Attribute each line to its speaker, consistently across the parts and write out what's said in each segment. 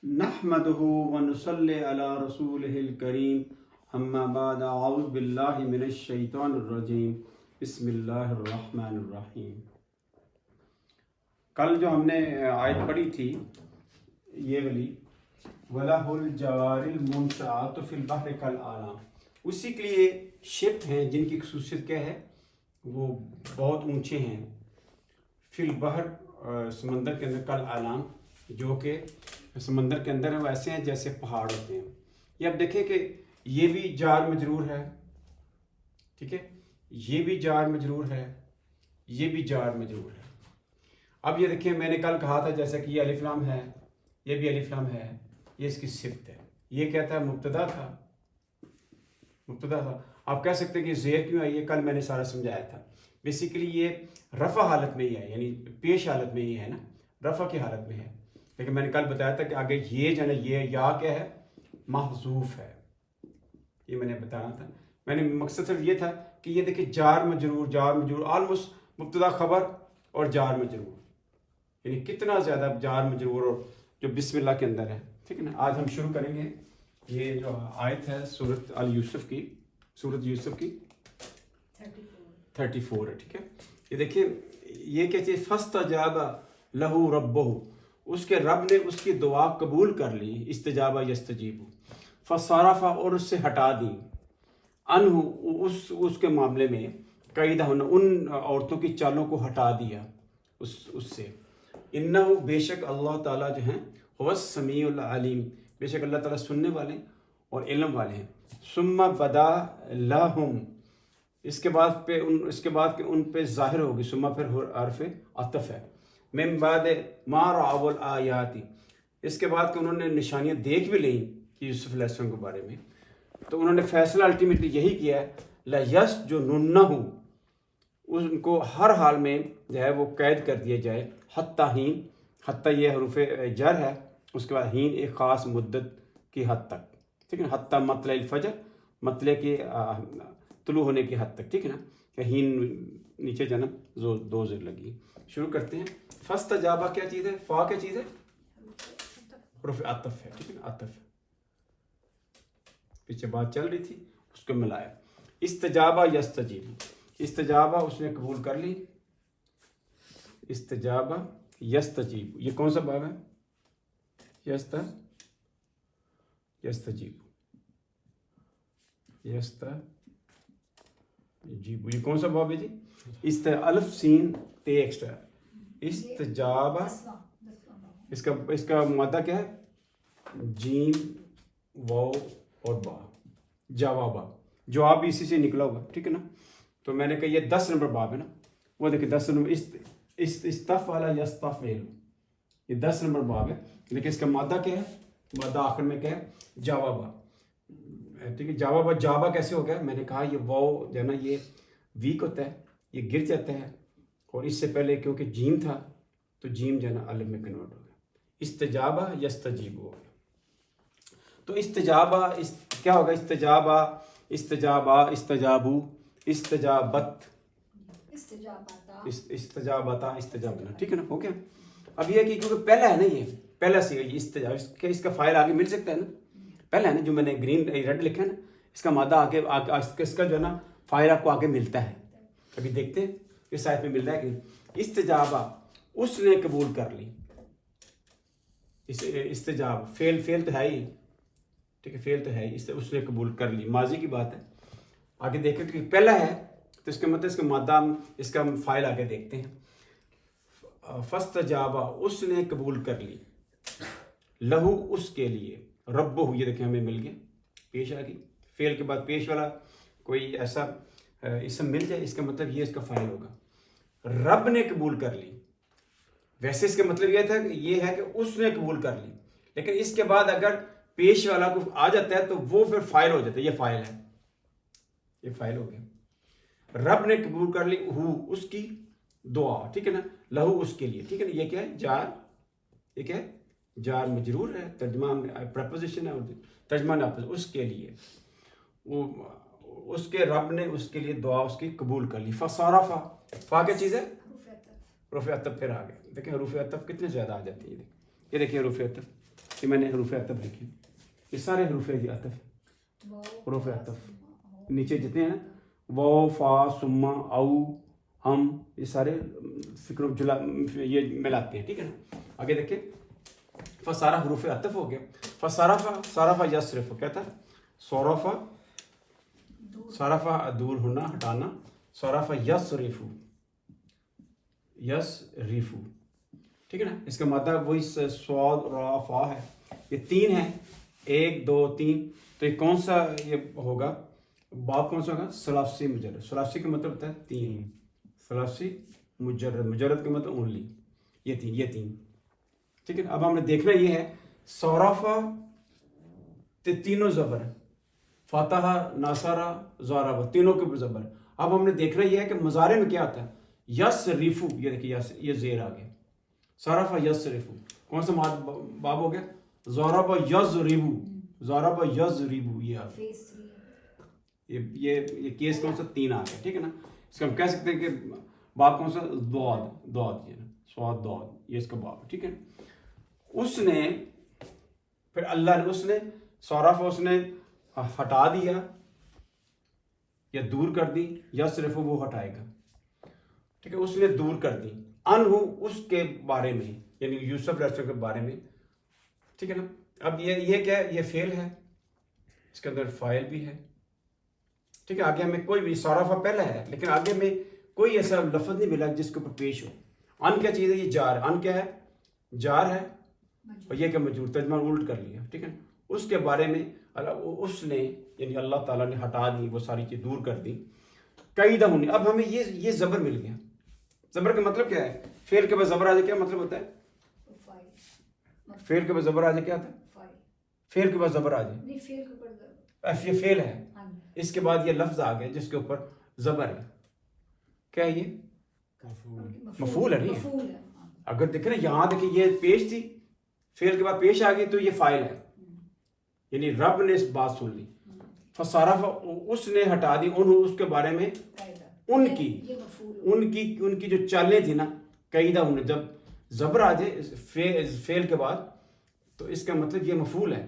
Speaker 1: نحمده ونصلي على رسوله الكريم اما بعد اعوذ باللہ من الشیطان الرجیم بسم اللہ الرحمن الرحیم۔ کل جو ہم نے آیت پڑھی تھی یہ والی وَلَهُ الْجَوَارِ الْمُنْشَآتُ فِي الْبَحْرِ كَالْأَعْلَامِ، اسی کے لیے شپ ہیں جن کی خصوصیت کیا ہے، وہ بہت اونچے ہیں، فی البحر سمندر کے اندر، کالأعلام جو کہ سمندر کے اندر ہیں، وہ ایسے ہیں جیسے پہاڑ ہوتے ہیں۔ یہ اب دیکھیں کہ یہ بھی جار مجرور ہے، ٹھیک ہے، یہ بھی جار مجرور ہے، یہ بھی جار مجرور ہے۔ اب یہ دیکھیں میں نے کل کہا تھا جیسا کہ یہ الف لام ہے، یہ بھی الف لام ہے، یہ اس کی صفت ہے۔ یہ کیا تھا؟ مبتدا تھا، مبتدا تھا۔ آپ کہہ سکتے ہیں کہ زیر کیوں آئی ہے، کل میں نے سارا سمجھایا تھا۔ بیسیکلی یہ رفع حالت میں ہی ہے، یعنی پیش حالت میں ہی ہے نا، رفع کی حالت میں ہے، لیکن میں نے کل بتایا تھا کہ آگے یہ جو ہے نا، یہ یا کیا ہے، محذوف ہے، یہ میں نے بتانا تھا۔ میں نے مقصد صرف یہ تھا کہ یہ دیکھیں جار مجرور آلموسٹ مبتدا خبر اور جار مجرور، یعنی کتنا زیادہ جار مجرور اور جو بسم اللہ کے اندر ہے، ٹھیک ہے نا۔ آج ہم شروع کریں گے یہ جو آیت ہے سورۃ یوسف کی، سورۃ یوسف کی 34 ہے، ٹھیک ہے۔ یہ دیکھیں یہ کیا چیز، فاستجاب لہ ربہ، اس کے رب نے اس کی دعا قبول کر لی، استجابہ یستجیب، فصرف، اور اس سے ہٹا دی، انہ، اس کے معاملے میں، قیدہ، ان عورتوں کی چالوں کو ہٹا دیا اس سے، انہ، بے شک اللہ تعالیٰ جو ہیں، هو السمیع العلیم، بے شک اللہ تعالیٰ سننے والے اور علم والے ہیں۔ ثم بدا لہم، اس کے بعد کہ ان پہ ظاہر ہوگی، ثم پھر حرف عطف ہے، من بعد ما رأوا الآیات، اس کے بعد کہ انہوں نے نشانیاں دیکھ بھی لیں یوسف علیہ السلام کے بارے میں، تو انہوں نے فیصلہ الٹیمیٹلی یہی کیا ہے، لَيَسْجُنُنَّهُ، ان کو ہر حال میں جو ہے وہ قید کر دیا جائے، حتیٰ ہین، حتیٰ یہ حروف جر ہے، اس کے بعد ہین ایک خاص مدت کی حد تک، ٹھیک ہے، حتیٰ مطلع الفجر، مطلع کے طلوع ہونے کی حد تک، ٹھیک ہے نا، کہ ہین نیچے جنم دو زر لگی۔ شروع کرتے ہیں۔ فاستجابہ کیا چیز ہے، فا کیا چیز ہے، حرف عطف ہے، ٹھیک ہے نا، عطف، پیچھے بات چل رہی تھی اس کو ملایا۔ استجابہ یستجیب، استجابہ اس نے قبول کر لی، استجابہ یستجیب، یہ کون سا باب ہے، یستجیب، یہ کون سا باب ہے جی، الف سین تے ایکسٹرا، استجابہ، اس کا مادہ کیا ہے، جیم واو اور با، جوابہ، جواب بھی اسی سے نکلا ہوگا، ٹھیک ہے نا۔ تو میں نے کہا یہ 10 نمبر باب ہے نا، وہ دیکھیں 10 نمبر، استفعل یستفعل، یہ 10 نمبر باب ہے، لیکن اس کا مادہ کیا ہے، مادہ آخر میں کیا ہے، جوابہ، ٹھیک ہے۔ جوابہ، جوابہ کیسے ہو گیا، میں نے کہا یہ واو جو ہے نا یہ ویک ہوتا ہے، یہ گر جاتا ہے، اور اس سے پہلے کیونکہ جیم تھا تو جیم جو ہے نا الف میں کنورٹ ہو گیا، استجابہ یستجیب ہو گیا۔ تو استجابہ کیا ہوگا، استجابہ، استجابو، استجابت، استجابتا، استجابنا، ٹھیک ہے نا، ہو گیا۔ اب یہ کہ کیونکہ پہلا ہے نا، یہ پہلا سی یہ استجاب، اس کا فائل آگے مل سکتا ہے نا، پہلا ہے نا جو میں نے گرین ریڈ لکھا ہے نا، اس کا مادہ آگے اس کا جو ہے نا فائل آپ کو آگے ملتا ہے، ابھی دیکھتے ہیں اس آیت میں مل رہا ہے کہ نہیں۔ استجابہ، اس نے قبول کر لی، استجاب، فعل تو ہے ہی، ٹھیک ہے، فعل تو ہے ہی، اس نے قبول کر لی، ماضی کی بات ہے۔ آگے دیکھیں کہ پہلا ہے تو اس کا مطلب اس کا مادہ، اس کا فائل آگے دیکھتے ہیں۔ فاستجابہ، اس نے قبول کر لی، لہو، اس کے لیے، ربہ، یہ دیکھیں ہمیں مل گیا، پیش آ گئی، فعل کے بعد پیش والا کوئی ایسا اسم مل جائے، اس کا مطلب یہ اس کا فائل ہوگا، رب نے قبول کر لی۔ ویسے اس کا مطلب یہ تھا کہ یہ ہے کہ اس نے قبول کر لی، لیکن اس کے بعد اگر پیش والا کو آ جاتا ہے تو وہ پھر فائل ہو جاتا ہے، یہ فائل ہے، یہ فائل ہو گیا۔ رب نے قبول کر لی، ہو، اس کی دعا، ٹھیک ہے نا، لہو، اس کے لیے، ٹھیک ہے نا، یہ کیا ہے، جار، یہ کیا ہے، جار مجرور ہے، ترجمہ پریپوزیشن ہے، ترجمہ نافذ، اس کے لیے، وہ اس کے رب نے اس کے لیے دعا اس کی قبول کر لی۔ فصرف، فا کیا چیز ہے، حروف عطف، پھر آ گئے، دیکھیں حروف عطف کتنے زیادہ آ جاتی ہیں، یہ دیکھیں حروف عطف یہ میں نے حروف عطف لکھی، یہ سارے حروف عطف، حروف عطف نیچے جتنے ہیں واو فا سما او ہم، یہ سارے فکر جلا یہ ملاتے ہیں، ٹھیک ہے نا. آگے دیکھیں فصارہ حروف عطف ہو گیا. فصرف صرف یصرف کیا تھا؟ صرف صرف دور ہونا ہٹانا، صرف یصرف یصرف، ٹھیک ہے نا. اس کا مادہ وہی صاد را فا ہے. یہ تین ہے، 1 2 3. تو یہ کون سا یہ ہوگا باب کون سا ہوگا؟ ثلاثی مجرد. ثلاثی کا مطلب ہوتا ہے 3، ثلاثی مجرد، مجرد کا مطلب اونلی یہ تین، ٹھیک ہے. اب ہم نے دیکھنا یہ ہے صرفہ تینوں زبر، فاتحہ ناصرہ ضاربہ تینوں کے اوپر زبر. اب ہم نے دیکھنا یہ ہے کہ مضارع میں کیا آتا ہے؟ یصرفو، یہ دیکھیے یہ زیر آ گیا، صرفہ یصرفو کون سا باب ہو گیا؟ ضربہ یضربو، ضربہ یضربو یہ آ گیا. یہ کیس کون سا؟ 3 آ گیا، ٹھیک ہے نا. اس کا ہم کہہ سکتے ہیں کہ باب کون سا؟ ضاد یہ نا، صاد ضاد یہ اس کا باب ہے، ٹھیک ہے. اس نے پھر اللہ نے اس نے صرف اس نے ہٹا دیا یا دور کر دی، یا صرف وہ ہٹائے گا، ٹھیک ہے. اس نے دور کر دی انہو اس کے بارے میں، یعنی یوسف علیہ السلام کے بارے میں، ٹھیک ہے نا. اب یہ کیا ہے؟ یہ فعل ہے، اس کے اندر فاعل بھی ہے، ٹھیک ہے. آگے ہمیں کوئی بھی صرفہ پہلا ہے لیکن آگے میں کوئی ایسا لفظ نہیں ملا جس کے اوپر پیش ہو. ان کیا چیز ہے؟ یہ جار. ان کیا ہے؟ جار ہے، اور یہ کہ مجرور، ترجمہ الٹ کر لیا، ٹھیک ہے. اس کے بارے میں اس نے یعنی اللہ تعالیٰ نے ہٹا دی، وہ ساری چیز دور کر دی. قیدہ ہونے، اب ہمیں یہ زبر مل گیا. زبر کا مطلب کیا ہے؟ فعل کے بعد زبر آ جائے کیا مطلب ہوتا ہے؟ فعل کے بعد زبر آ جائے کیا ہوتا ہے؟ فعل کے بعد زبر آ جائے، یہ فعل ہے، اس کے بعد یہ لفظ آ گیا جس کے اوپر زبر ہے. کیا ہے یہ؟ مفعول ہے. نہیں اگر دیکھیں نا یہاں دیکھیں یہ پیش تھی، فعل کے بعد پیش آ گئی تو یہ فاعل ہے، یعنی رب نے اس بات سن لی. فصرف اس نے ہٹا دی انہوں اس کے بارے میں ان کی جو چالیں تھی نا، قیدہ ہونے، جب زبر آ جائے فعل کے بعد تو اس کا مطلب یہ مفعول ہے.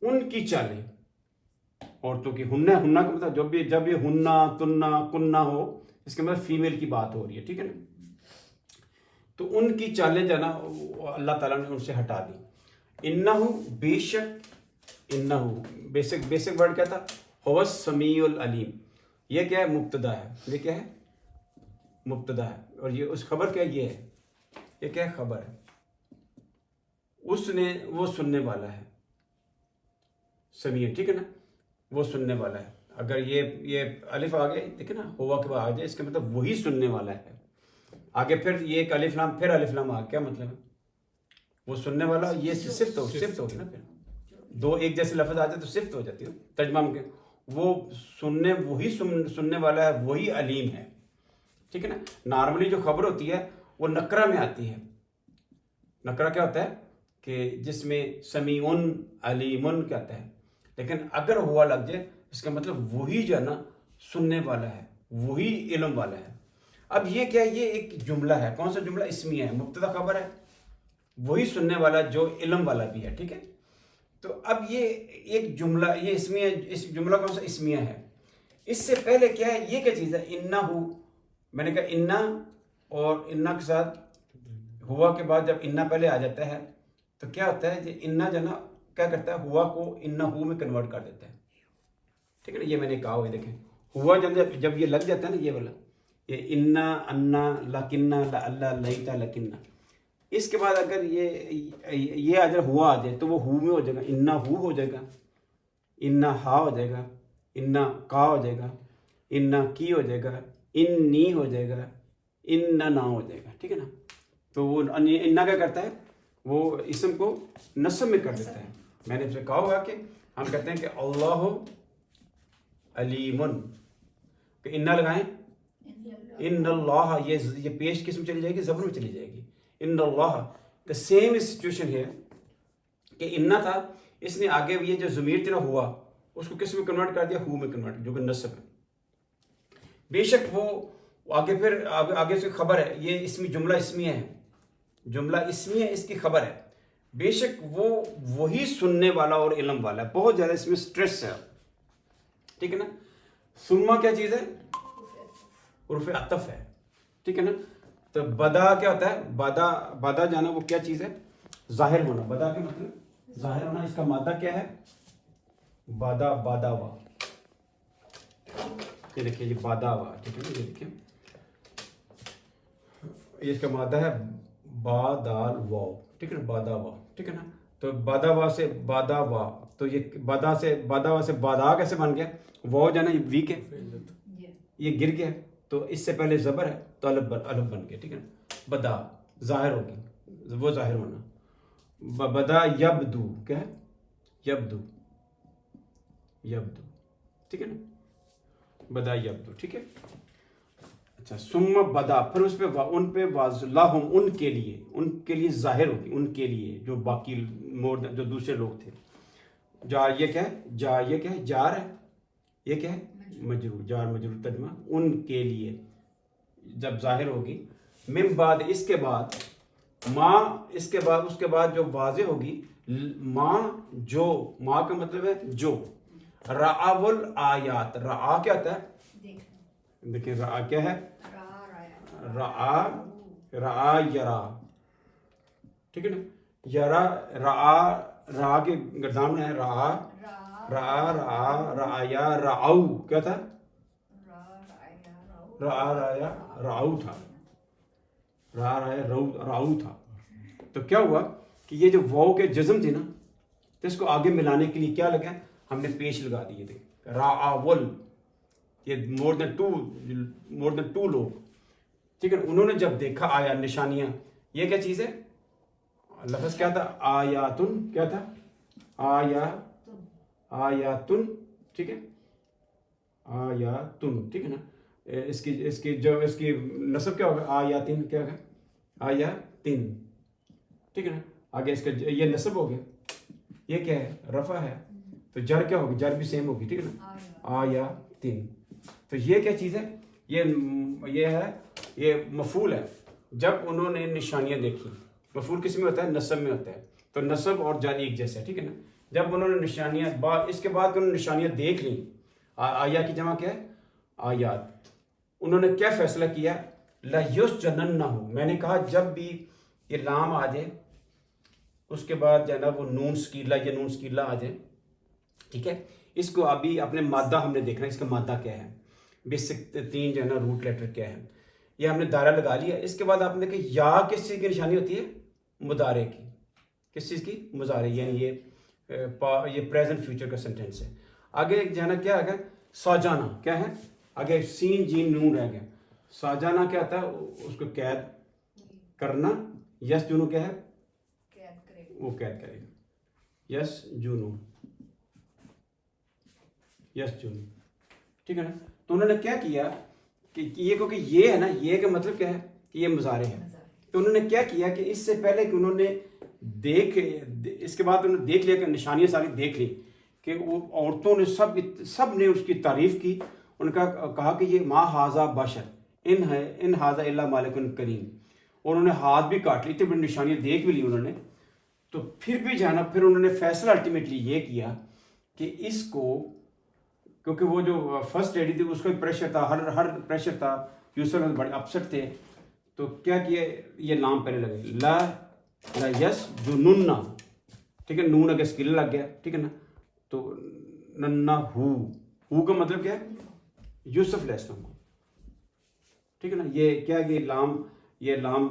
Speaker 1: ان کی چالیں، عورتوں کی، ہننا کا مطلب جب یہ ہننا تننا کننا ہو، اس کا مطلب فیمیل کی بات ہو رہی ہے، ٹھیک ہے نا. تو ان کی چالیں جو ہے نا اللہ تعالیٰ نے ان سے ہٹا دی. انہو بے شک، انہو بیسک ورڈ کیا تھا؟ هو السمیع العلیم. یہ کیا ہے؟ مبتدا ہے. یہ کیا ہے؟ مبتدا ہے. اور یہ اس خبر کیا ہے؟ یہ ہے، یہ کیا ہے؟ خبر ہے. اس نے، وہ سننے والا ہے، سمیع، ٹھیک ہے نا، وہ سننے والا ہے. اگر یہ الف آ گئے دیکھیں نا، ہوا کے بعد آ جائے اس کا مطلب وہی سننے والا ہے. آگے پھر یہ ایک الف لام، پھر الف لام آ کیا مطلب ہے؟ وہ سننے والا، یہ صفت ہوگی نا. پھر دو ایک جیسے لفظ آ جائے تو صفت ہو جاتی ہے. ترجمہ میں وہ وہی سننے والا ہے، وہی علیم ہے، ٹھیک ہے نا. نارملی جو خبر ہوتی ہے وہ نکرہ میں آتی ہے. نکرہ کیا ہوتا ہے؟ کہ جس میں سمیعن علیمن کہتا ہے. لیکن اگر ہوا لگ جائے اس کا مطلب وہی جو ہے نا سننے والا ہے، وہی علم والا ہے. اب یہ کیا ہے؟ یہ ایک جملہ ہے. کون سا جملہ؟ اسمیہ ہے، مبتدا خبر ہے، وہی سننے والا جو علم والا بھی ہے، ٹھیک ہے. تو اب یہ ایک جملہ، یہ اسمیہ، اس جملہ کون سا؟ اسمیہ ہے. اس سے پہلے کیا ہے؟ یہ کیا چیز ہے؟ انہو، میں نے کہا انا، اور انا کے ساتھ ہوا کے بعد جب انا پہلے آ جاتا ہے تو کیا ہوتا ہے؟ کہ انا جو نا کیا کرتا ہے؟ ہوا کو انہو میں کنورٹ کر دیتا ہے، ٹھیک ہے نا. یہ میں نے کہا ہوئے دیکھیں، ہوا جب یہ لگ جاتا ہے نا، یہ والا، یہ انا انا لکنہ اللہ لیتا لکنہ، اس کے بعد اگر یہ اگر ہوا آ جائے تو وہ ہو میں ہو جائے گا، انا ہو جائے گا، انا ہا ہو جائے گا، انا کا ہو جائے گا، انا کی ہو جائے گا، انی ہو جائے گا، اننا ہو جائے گا، ٹھیک ہے نا. تو وہ انا کیا کرتا ہے؟ وہ اسم کو نصب میں کر دیتا ہے. میں نے کہا ہوگا کہ ہم کہتے ہیں کہ اللہ علیمن، کہ انا لگائیں، ان اللہ، یہ پیش کس میں چلی جائے گی؟ زبر میں چلی جائے گی. ان اللہ، دا سیم سچویشن ہے کہ انا تھا، اس نے آگے یہ جو ضمیر تھا نا ہوا، اس کو کس میں کنورٹ کر دیا؟ ہو میں کنورٹ، جو کہ نصب ہے. بے شک وہ آگے پھر آگے سے خبر ہے، یہ اسمی جملہ اسمیہ ہے، جملہ اسمیہ اس کی خبر ہے. بے شک وہ وہی سننے والا اور علم والا ہے. بہت زیادہ اس میں سٹریس ہے, ٹھیک ہے نا. ثم کیا چیز ہے؟ حرف عطف ہے, ٹھیک ہے نا. تو بدا کیا ہوتا ہے؟ بدا جانا وہ کیا چیز ہے؟ ظاہر ہونا. بدا کا مطلب ظاہر ہونا. اس کا مادہ کیا ہے؟ بادا وا. یہ دیکھیے یہ بادا وا, ٹھیک ہے نا. یہ دیکھیے یہ اس کا مادہ ہے با دال واو, ٹھیک ہے نا. بادا وا, ٹھیک ہے نا. تو بادا وا سے بادا وا, تو یہ بادا وا سے بادا کیسے بن گیا؟ واو جو ہے نا یہ ویک ہے, یہ گر گیا, تو اس سے پہلے زبر ہے تو الف بن گیا, ٹھیک ہے نا. بدا ظاہر ہوگی, وہ ظاہر ہونا. بدا یبدو, کیا ہے؟ یبدو, ٹھیک ہے نا. بدا یبدو, ٹھیک ہے. اچھا ثم بدا, پھر اس پہ ان پہ لہم, ان کے لیے ظاہر ہوگی, ان کے لیے جو باقی جو دوسرے لوگ تھے. جار یہ کیا ہے؟ یہ کیا ہے؟ جار ہے. یہ کیا ہے؟ مجرور. جار مجرور ترجمہ ان کے لیے جب ظاہر ہوگی. من بعد, اس کے بعد ماں, اس کے بعد جو واضح ہوگی ماں, جو ماں کا مطلب ہے جو. رعاو الآیات, رعا کیا ہوتا ہے؟ دیکھیں رعا کیا ہے؟ رعا یرا, ٹھیک ہے نا. یرا رعا کے گردان میں ہے رعایا رعو, کیا تھا؟ رعو تھا. رعو تھا. تو کیا ہوا کہ یہ جو واو کے جزم تھی نا, تو اس کو آگے ملانے کے لیے کیا لگا؟ ہم نے پیش لگا دی. دیکھ راول, یہ مور دین ٹو لوگ, ٹھیک ہے. انہوں نے جب دیکھا آیا نشانیاں, یہ کیا چیز ہے؟ لفظ کیا تھا؟ آیاتن, کیا تھا؟ آیاتن, ٹھیک ہے. آیاتن, ٹھیک ہے نا. اس کی نسب کیا ہوگا؟ آیاتن, کیا ہوگا؟ آیاتن, ٹھیک ہے نا. آگے اس کا یہ نسب ہو گیا. یہ کیا ہے؟ رفع ہے. تو جر کیا ہوگی؟ جر بھی سیم ہوگی, ٹھیک ہے نا. آیاتن. تو یہ کیا چیز ہے؟ یہ ہے, یہ مفعول ہے. جب انہوں نے نشانیاں دیکھی, مفعول کس میں ہوتا ہے؟ نسب میں ہوتا ہے. تو نسب اور جر ایک جیسا ہے, ٹھیک ہے نا. جب انہوں نے نشانیاں اس کے بعد انہوں نے نشانیاں دیکھ لیں, آیا کی جمع کیا ہے؟ آیات. انہوں نے کیا فیصلہ کیا؟ لَيُسْجَنَنَّهُ, میں نے کہا جب بھی یہ لام آ جائے اس کے بعد جو ہے نا وہ نون سکیلا, یہ نون سکیلا آ جائے, ٹھیک ہے. اس کو ابھی اپنے مادہ ہم نے دیکھنا ہے, اس کا مادہ کیا ہے, بیسک 3 جو ہے نا روٹ لیٹر کیا ہے, یہ ہم نے دائرہ لگا لیا. اس کے بعد آپ نے دیکھا یا کس چیز کی نشانی ہوتی ہے؟ مضارع کی. کس چیز کی؟ مضارع, یعنی یہ پریزنٹ فیوچر کا سینٹینس ہے. آگے جو ہے نا کیا آگے؟ ساجانہ, کیا ہے؟ آگے سین جیم نون رہ گیا. ساجانہ کیا ہوتا ہے؟ اس کو قید کرنا. یس جنو کیا ہے؟ وہ قید کرے گا. یس جنو, ٹھیک ہے نا. تو انہوں نے کیا کیا کہ یہ کیونکہ یہ ہے نا, یہ کا مطلب کیا ہے کہ یہ مضارع ہے. تو انہوں نے کیا کیا کہ اس سے پہلے کہ انہوں نے اس کے بعد انہوں نے دیکھ لیا کہ نشانیاں ساری دیکھ لی کہ وہ عورتوں نے سب نے اس کی تعریف کی. ان کا کہا کہ یہ ما ھذا بشر ان ھذا الا ملک کریم. اور انہوں نے ہاتھ بھی کاٹ لی, اتنی بڑی نشانیاں دیکھ بھی لی انہوں نے. تو پھر بھی جانا, پھر انہوں نے فیصلہ الٹیمیٹلی یہ کیا کہ اس کو, کیونکہ وہ جو فرسٹ لیڈی تھی اس کو پریشر تھا, ہر پریشر تھا, یوسف بڑے اپسٹ تھے. تو کیا کیا, یہ نام پہلے لگے لا یس جو نننا, ٹھیک ہے. نون اگر اسکل لگ گیا, ٹھیک ہے نا. تو ننا ہو کا مطلب کیا ہے؟ یوسف علیہ السلام کو, ٹھیک ہے نا. یہ کیا, یہ لام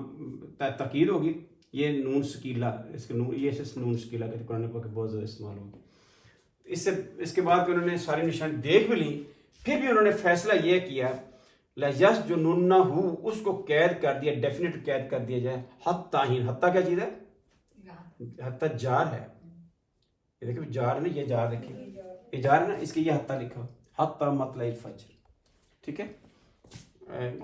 Speaker 1: تاکید ہوگی. یہ نون سکیلا, اس کے نون, یہ نون سکیلا کا قرآن پاک بہت زیادہ استعمال ہوگی. اس کے بعد کہ انہوں نے ساری نشانی دیکھ بھی لی, پھر بھی انہوں نے فیصلہ یہ کیا یس جو نننا ہو, اس کو قید کر دیا, ڈیفینیٹ قید کر دیا جائے. حتیٰ ہی, حتیٰ کیا چیز ہے؟ حتیٰ جار ہے. یہ دیکھیں جار نا, یہ جار دیکھیں, یہ جار ہے نا, اس کے یہ حتیٰ لکھا, حتیٰ مطلع الفجر, ٹھیک ہے.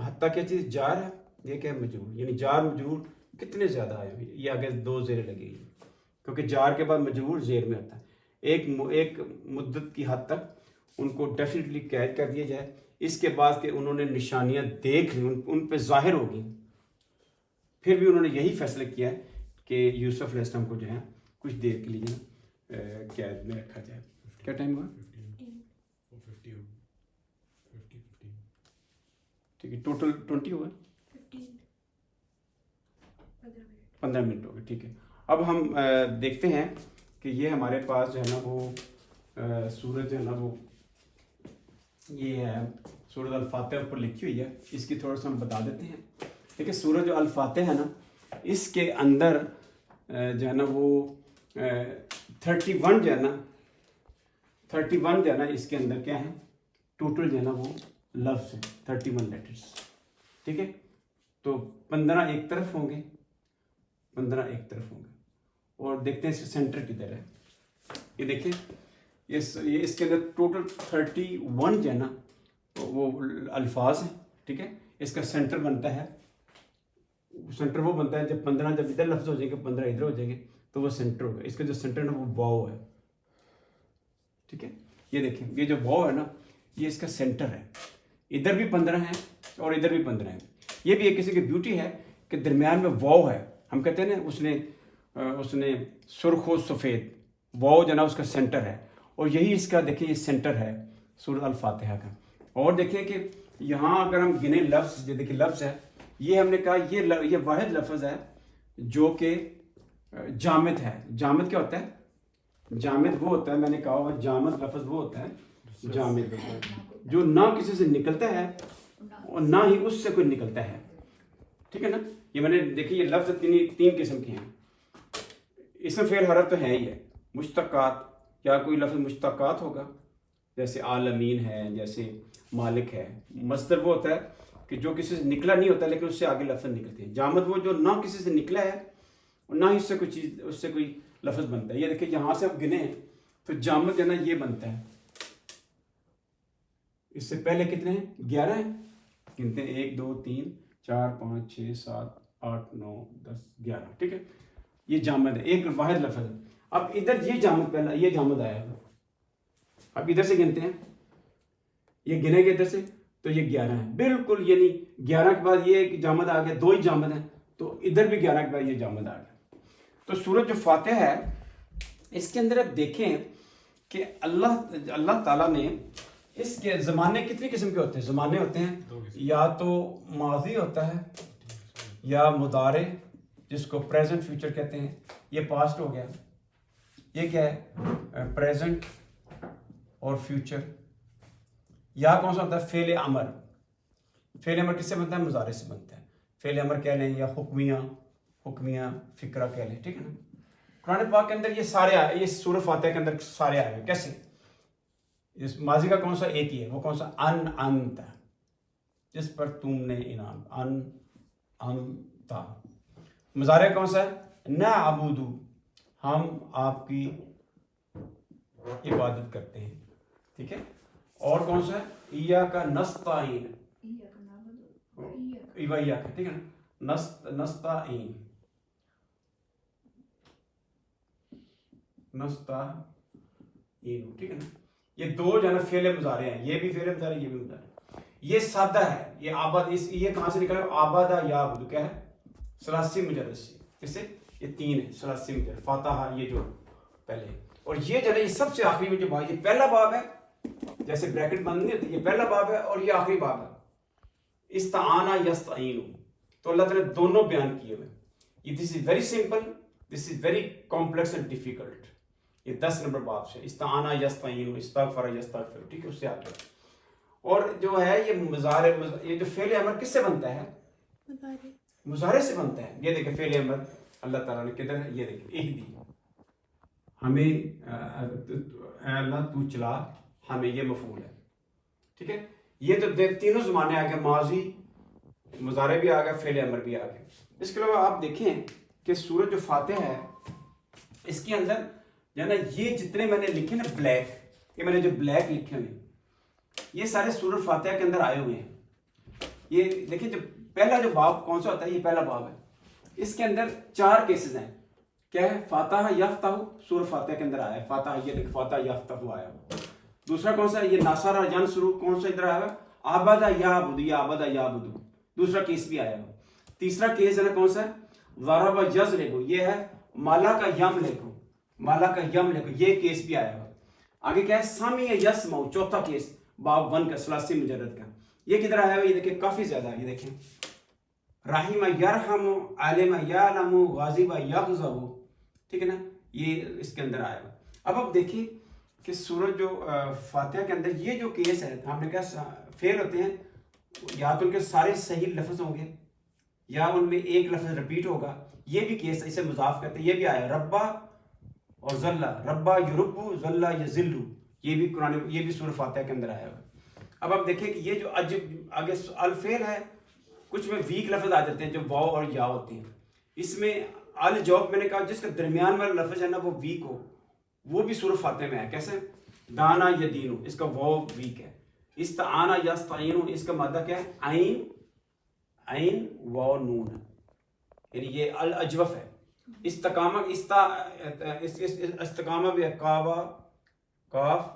Speaker 1: حتیٰ کیا چیز؟ جار ہے. یہ کیا ہے؟ مجرور. یعنی جار مجرور کتنے زیادہ آئے ہوئے, یہ آگے 2 زیریں لگے گی, کیونکہ جار کے بعد مجرور زیر میں ہوتا ہے. ایک مدت کی حد تک ان کو ڈیفینیٹلی قید کر دیا جائے. اس کے بعد کہ انہوں نے نشانیاں دیکھ لی, ان پہ ظاہر ہوگی, پھر بھی انہوں نے یہی فیصلہ کیا ہے کہ یوسف علیہ السلام کو جو ہے کچھ دیر کے لیے جو ہے قید میں رکھا جائے. کیا ٹائم ہوا؟ ٹھیک ہے, ٹوٹل 20 ہوا, 15 منٹ ہو گئے. ٹھیک ہے, اب ہم دیکھتے ہیں کہ یہ ہمارے پاس جو ہے نا وہ سورج جو ہے نا وہ یہ ہے سورۃ الفاتحہ اوپر لکھی ہوئی ہے. اس کی تھوڑا سا ہم بتا دیتے ہیں. دیکھیں سورج جو الفاتحہ ہے نا, اس کے اندر جو ہے نا وہ 31 جو ہے نا 31 جو ہے نا اس کے اندر کیا ہے ٹوٹل جو ہے نا وہ لفظ ہے 31 لیٹرز. ٹھیک ہے, تو 15 ایک طرف ہوں گے, 15 ایک طرف ہوں گے. اور دیکھتے ہیں اس کا سینٹر کدھر ہے. یہ دیکھیں یہ اس کے اندر ٹوٹل 31 جو ہے نا وہ الفاظ ہیں. ٹھیک ہے, اس کا سینٹر بنتا ہے, سینٹر وہ بنتا ہے جب 15 جب ادھر لفظ ہو جائیں گے 15 ادھر ہو جائیں گے تو وہ سینٹر ہوگا. اس کا جو سینٹر ہے نا وہ واو ہے. ٹھیک ہے, یہ دیکھیں یہ جو واو ہے نا یہ اس کا سینٹر ہے. ادھر بھی 15 ہیں اور ادھر بھی 15 ہیں. یہ بھی ایک کسی کی بیوٹی ہے کہ درمیان میں واو ہے. ہم کہتے ہیں نا اس نے سرخ و سفید, واو جو ہے نا اس کا سینٹر ہے. اور یہی اس کا دیکھیں یہ سینٹر ہے سورۃ الفاتحہ کا. اور دیکھیں کہ یہاں اگر ہم گنیں لفظ, یہ دیکھیں لفظ ہے, یہ ہم نے کہا یہ واحد لفظ ہے جو کہ جامد ہے. جامد کیا ہوتا ہے؟ جامد وہ ہوتا ہے, میں نے کہا ہوگا جامد لفظ وہ ہوتا ہے جامد جو نہ کسی سے نکلتا ہے اور نہ ہی اس سے کوئی نکلتا ہے. ٹھیک ہے نا, یہ میں نے دیکھی یہ لفظ تین قسم کے ہیں. اسم فعل حرف تو ہے ہی ہے. مشتقات, یا کوئی لفظ مشتقات ہوگا جیسے عالمین ہے, جیسے مالک ہے. مصدر وہ ہوتا ہے کہ جو کسی سے نکلا نہیں ہوتا لیکن اس سے آگے لفظ نکلتے ہیں. جامد وہ جو نہ کسی سے نکلا ہے اور نہ ہی اس سے کوئی لفظ بنتا ہے. یہ دیکھیں یہاں سے اب گنے تو جامد جو ہے نا یہ بنتا ہے. اس سے پہلے کتنے ہیں؟ 11 ہیں. گنتے ہیں 1 2 3 4 5 6 7 8 9 10 11. ٹھیک ہے, یہ جامد ہے, ایک واحد لفظ ہے. اب ادھر یہ جامد پہلا یہ جامد آیا ہے. اب ادھر سے گنتے ہیں, یہ گنے گے ادھر سے تو یہ 11 ہے بالکل. یعنی 11 کے بعد یہ جامد آ گیا, 2 ہی جامد ہیں, تو ادھر بھی 11 کے بعد یہ جامد آ گیا. تو سورۃ جو فاتحہ ہے اس کے اندر اب دیکھیں کہ اللہ تعالیٰ نے اس کے زمانے کتنی قسم کے ہوتے ہیں؟ زمانے ہوتے ہیں یا تو ماضی ہوتا ہے یا مضارع جس کو پریزنٹ فیوچر کہتے ہیں. یہ پاسٹ ہو گیا. یہ کیا ہے؟ پریزنٹ اور فیوچر. یا کون سا ہوتا ہے؟ فعل امر. فعل امر کس سے بنتا ہے؟ مضارع سے بنتا ہے. فعل امر کہہ لیں یا حکمیہ فکرہ کہہ لیں. ٹھیک ہے نا. قرآن پاک کے اندر یہ سارے آئے, یہ سورۃ فاتحہ کے اندر سارے آئے ہوئے. کیسے؟ اس ماضی کا کون سا ایک ہی ہے, وہ کون سا؟ انت, جس پر تم نے انعام. انت. مضارع کون سا ہے؟ نعبد, ہم آپ کی عبادت کرتے ہیں. ٹھیک ہے. اور کون سا ہے؟ ایاک نستعین, ایاک. ٹھیک ہے نا. نستعین. ٹھیک ہے نا. یہ دو جو ہے نا فعل مضارع ہیں, یہ بھی فعل مضارع, یہ بھی مضارع. یہ سادہ ہے, یہ آباد, یہ کہاں سے نکلا؟ آبادہ یعبد. کیا ہے؟ ثلاثی مجرد سے. کس سے؟ یہ 3 ہے ثلاثی مجرد. فاتحہ یہ جو پہلے, اور یہ جو ہے یہ سب سے آخری میں جو باب, یہ پہلا باب ہے جیسے بریکٹ بند نہیں ہوتی, یہ پہلا باب ہے اور یہ آخری باب ہے. استعانہ یستعین, تو اللہ تعالیٰ نے دونوں بیان کیے ہوئے. This is very simple, this is very complex and difficult. یہ 10 نمبر باب سے استعانہ یستعین, استغفر یستغفر. ٹھیک ہے, اس سے آگے. اور جو ہے یہ مضارع, یہ جو فعل امر کس سے بنتا ہے؟ مضارع سے بنتا ہے. یہ دیکھیں فعل امر اللہ تعالیٰ نے کدھر ہے؟ یہ دیکھیں اہدی, ہمیں اے اللہ تو چلا ہمیں, یہ مفعول ہے. ٹھیک ہے. یہ تو تینوں زمانے آ گئے, ماضی مضارع بھی آ گیا, فعل امر بھی آ گیا. اس کے علاوہ آپ دیکھیں کہ سورۃ جو فاتحہ ہے اس کے اندر جو ہے نا یہ جتنے میں نے لکھے نا بلیک, یہ میں نے جو بلیک لکھے ہوئے یہ سارے سورۃ فاتحہ کے اندر آئے ہوئے ہیں. یہ دیکھیں جو پہلا جو باب کون سا ہوتا ہے, یہ پہلا باب ہے. اس کے اندر 4 کیسز ہیں. کیا ہے؟ فاتحہ یفتح, سورۃ فاتحہ کے اندر آیا ہے فاتحہ. یہ دیکھ فاتحہ یفتح آیا ہوا. دوسرا کون سا ہے؟ یہ ناصر ینصر, کون سا ادھر آیا ہوا؟ آبادہ یعبد, یہ آبادہ یعبد, دوسرا کیس بھی آیا ہوا. تیسرا کیس ہے نا کون سا ہے؟ ضرب یضرب یہ ہے مالا کا یملک، مالا کا یملک، یہ کیس بھی آیا ہوا. آگے کیا ہے سامع یسمع، چوتھا کیس باب 1 کا ثلاثی مجرد کا. یہ کدھر آیا ہوا؟ یہ دیکھیں کافی زیادہ. یہ دیکھیں رحیم یرحم، عالم یعلم، غاضب یغضب، ٹھیک ہے نا، یہ اس کے اندر آیا ہوا. اب آپ دیکھیں کہ سورج جو فاتحہ کے اندر یہ جو کیس ہے، ہم نے کہا فیل ہوتے ہیں، یا تو ان کے سارے صحیح لفظ ہوں گے یا ان میں ایک لفظ رپیٹ ہوگا. یہ بھی کیس اسے مضاف کرتے ہیں، یہ بھی آیا ربا اور ذلہ، ربا یربو، ذلہ یذلو، یہ بھی قرآن، یہ بھی سورہ فاتحہ کے اندر آیا ہوا. اب آپ دیکھیں کہ یہ جو آگے الفیل ہے، کچھ میں ویک لفظ آ جاتے ہیں جو واو اور یا ہوتے ہیں. اس میں الجواب میں نے کہا جس کا درمیان والا لفظ ہے نا وہ ویک ہو، وہ بھی سورہ فاتحہ میں ہے. کیسے؟ دانا یدینو، اس کا واو ویک ہے. استعانہ یستعینو، اس کا مادہ کیا ہے؟ عین، عین واو نون، یعنی یہ الاجوف ہے. استقامہ، استقامہ بھی ہے، کعبہ کاف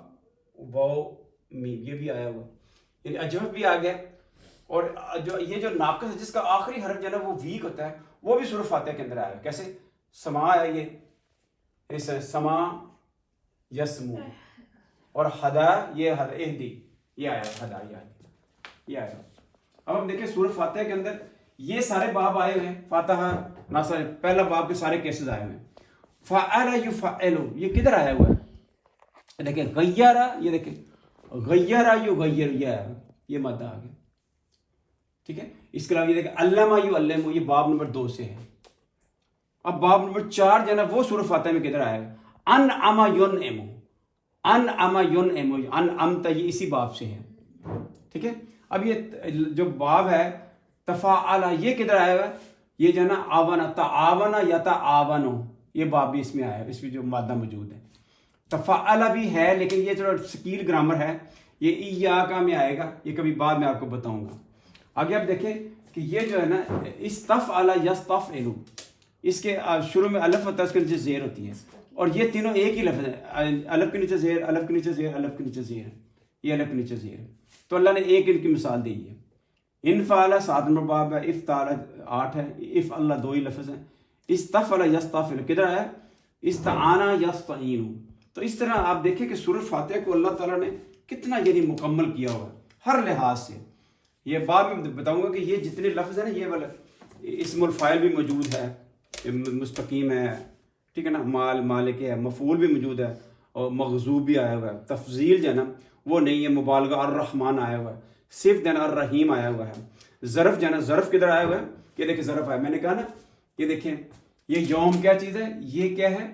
Speaker 1: واو میم، یہ بھی آیا ہوا، یعنی اجوف بھی آ گیا. اور جو یہ جو ناقص ہے جس کا آخری حرف جو ہے نا وہ ویک ہوتا ہے، وہ بھی سورہ فاتحہ کے اندر آیا ہوا. کیسے؟ سما ہے، یہ اس سما یسمو، اور ہدا، یہ ہدا اہدی، یہ آیا ہدا، یہ آیا. اب ہم دیکھیں سورہ فاتحہ کے اندر یہ سارے باب آئے ہوئے ہیں. فاتحہ ناصر پہلا باب کے سارے کیسز آئے ہوئے ہیں. فعل یفعل، یہ کدھر آیا ہوا ہے؟ دیکھیں غیرہ، یہ دیکھیں غیرہ یغیر، یہ مادہ آ گیا. ٹھیک ہے. اس کے علاوہ یہ دیکھیں علامہ یعلم، یہ باب نمبر 2 سے ہے. اب باب نمبر 4 جو ہے نا وہ سورہ فاتحہ میں کدھر آیا ہے؟ انعم ینعم، انعم ینعم، انعمت، یہ اسی باب سے ہے. ٹھیک ہے. اب یہ جو باب ہے تفاعل، یہ کدھر آیا ہوا ہے؟ یہ جو ہے نا آونا، تعاون یتعاون، یہ باب بھی اس میں آیا ہے، اس میں جو مادہ موجود ہے. تفاعل بھی ہے لیکن یہ تھوڑا سکیل گرامر ہے، یہ ایاکا میں آئے گا، یہ کبھی بعد میں آپ کو بتاؤں گا. آگے آپ دیکھیں کہ یہ جو ہے نا استفعل یستفعل، اس کے شروع میں الف ہوتا ہے، اس کے نیچے زیر ہوتی ہے، اور یہ تینوں ایک ہی لفظ ہے. الف کے نیچے زیر، الف کے نیچے زیر، الف کے نیچے زیر، یہ الف کے نیچے زیر. تو اللہ نے ایک ان کی مثال دی ہے. انفعل 7 نمبر باب ہے، افتعل 8 ہے، افعل 2 ہی لفظ ہیں. استفعل یستفعل کدھر ہے؟ استعانہ یستعین. تو اس طرح آپ دیکھیں کہ سورہ فاتحہ کو اللہ تعالیٰ نے کتنا یعنی مکمل کیا ہوا ہے ہر لحاظ سے. یہ بعد میں بتاؤں گا کہ یہ جتنے لفظ ہیں نا، یہ والا اسم الفاعل بھی موجود ہے، مستقیم ہے، ٹھیک ہے نا، مال مالک ہے، مفعول بھی موجود ہے، اور مغضوب بھی آیا ہوا ہے. تفضیل جو ہے نا وہ نہیں ہے، مبالغہ الرحمن آیا ہوا ہے، صرف جو ہے نا الرحیم آیا ہوا ہے. ظرف جو ہے نا، ظرف کدھر آیا ہوا ہے؟ یہ دیکھیں ظرف آیا، میں نے کہا نا، یہ دیکھیں یہ یوم کیا چیز ہے؟ یہ کیا ہے؟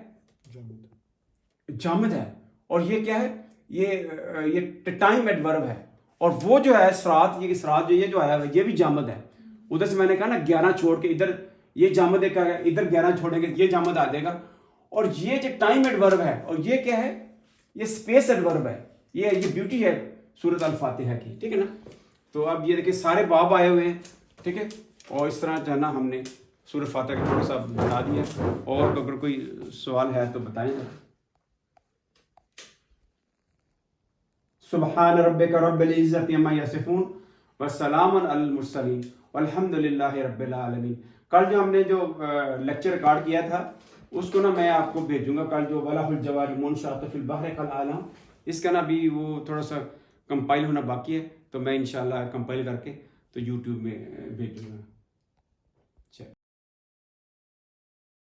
Speaker 1: جامد ہے. اور یہ کیا ہے؟ یہ ٹائم ایڈورب ہے. اور وہ جو ہے سرات، یہ سرات جو یہ جو آیا ہوا ہے یہ بھی جامد ہے. ادھر سے میں نے کہا نا 11 چھوڑ کے ادھر یہ جامد ہے، ادھر 11 چھوڑیں گے یہ جامد آ جائے گا. اور یہ جو ٹائم ایڈورب ہے، اور یہ کیا ہے؟ یہ اسپیس ایڈورب ہے. یہ بیوٹی ہے سورۃ الفاتحہ کی، ٹھیک ہے نا. تو اب یہ دیکھیں سارے باب آئے ہوئے ہیں، ٹھیک ہے. اور اس طرح جو ہے نا ہم نے سورۃ فاتحہ کا تھوڑا سا بتا دیا. اور اگر کوئی سوال ہے تو بتائیں. سبحان ربک رب العزت عما یصفون وسلام علی المرسلین والحمد للہ رب العالمین. کل جو ہم نے جو لیکچر ریکارڈ کیا تھا اس کو نا میں آپ کو بھیجوں گا کل، جو وَلَهُ الْجَوَارِ الْمُنشَآتُ فِي الْبَحْرِ كَالْأَعْلَامِ، اس کا نا بھی وہ تھوڑا سا کمپائل ہونا باقی ہے، تو میں انشاءاللہ کمپائل کر کے تو یوٹیوب میں بھیجوں گا.